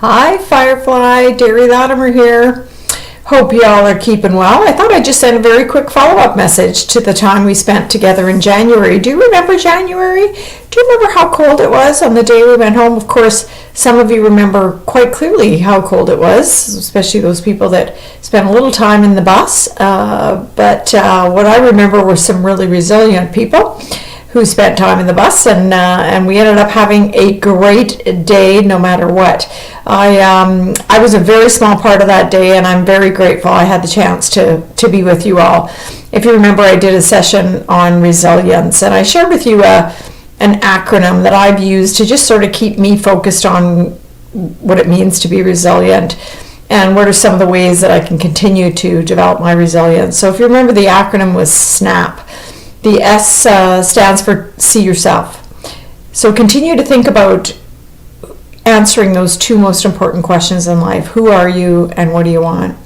Hi, Firefly. Derry Latimer here. Hope y'all are keeping well. I thought I'd just send a very quick follow-up message to the time we spent together in January. Do you remember January? Do you remember how cold it was on the day we went home? Of course, some of you remember quite clearly how cold it was, especially those people that spent a little time in the bus. But what I remember were some really resilient people who spent time in the bus, and we ended up having a great day no matter what. I was a very small part of that day, and I'm very grateful I had the chance to be with you all. If you remember, I did a session on resilience, and I shared with you an acronym that I've used to just sort of keep me focused on what it means to be resilient and what are some of the ways that I can continue to develop my resilience. So if you remember, the acronym was SNAP. The S stands for see yourself. So continue to think about answering those two most important questions in life. Who are you and what do you want?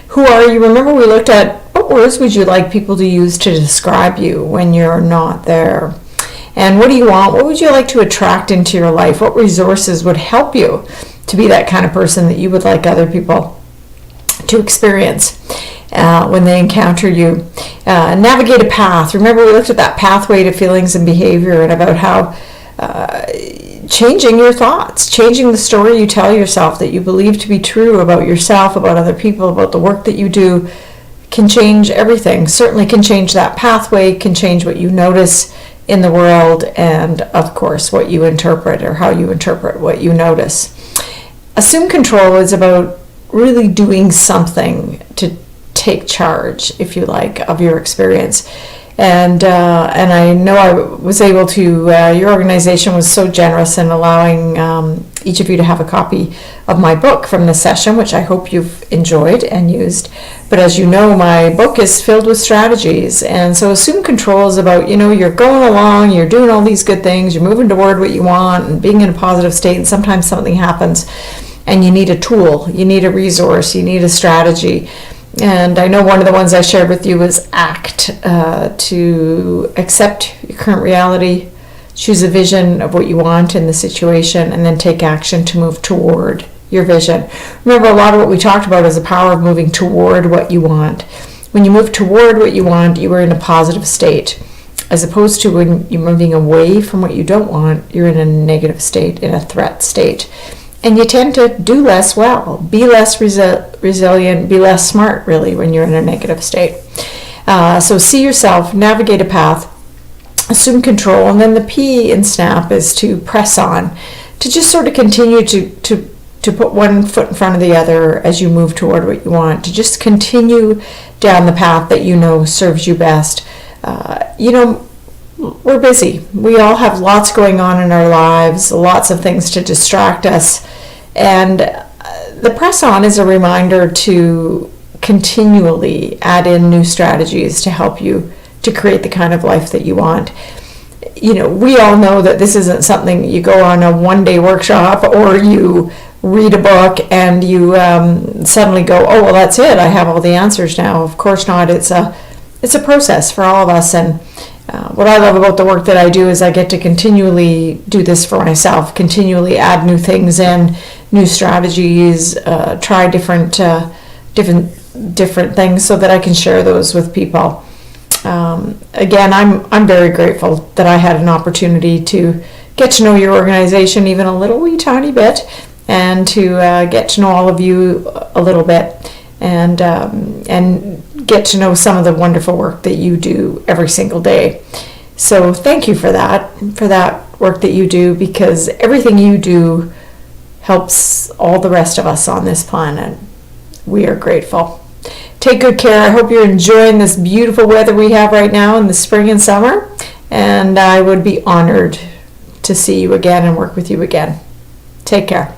Who are you? Remember, we looked at what words would you like people to use to describe you when you're not there? And what do you want? What would you like to attract into your life? What resources would help you to be that kind of person that you would like other people to experience when they encounter you? Navigate a path. Remember, we looked at that pathway to feelings and behavior, and about how changing your thoughts, changing the story you tell yourself that you believe to be true about yourself, about other people, about the work that you do, can change everything. Certainly can change that pathway, can change what you notice in the world, and of course what you interpret or how you interpret what you notice. Assume control is about really doing something to take charge, if you like, of your experience. And I know I was able to, your organization was so generous in allowing each of you to have a copy of my book from the session, which I hope you've enjoyed and used. But as you know, my book is filled with strategies. And so Assume Control is about, you're going along, you're doing all these good things, you're moving toward what you want and being in a positive state, and sometimes something happens and you need a tool, you need a resource, you need a strategy. And I know one of the ones I shared with you was ACT, to accept your current reality, choose a vision of what you want in the situation, and then take action to move toward your vision. Remember, a lot of what we talked about is the power of moving toward what you want. When you move toward what you want, you are in a positive state, as opposed to when you're moving away from what you don't want, you're in a negative state, in a threat state. And you tend to do less well, be less resilient, be less smart, really, when you're in a negative state. So see yourself, navigate a path, assume control, and then the P in SNAP is to press on, to just sort of continue to put one foot in front of the other as you move toward what you want, to just continue down the path that you know serves you best. We're busy. We all have lots going on in our lives, lots of things to distract us. And the press on is a reminder to continually add in new strategies to help you to create the kind of life that you want. We all know that this isn't something you go on a one-day workshop or you read a book and you suddenly go, oh, well, that's it. I have all the answers now. Of course not. It's a process for all of us. And what I love about the work that I do is I get to continually do this for myself, continually add new things in, new strategies, try different things so that I can share those with people. Again, I'm very grateful that I had an opportunity to get to know your organization even a little wee tiny bit, and to get to know all of you a little bit, and get to know some of the wonderful work that you do every single day. So thank you for that work that you do, because everything you do helps all the rest of us on this planet. We are grateful. Take good care. I hope you're enjoying this beautiful weather we have right now in the spring and summer, and I would be honored to see you again and work with you again. Take care.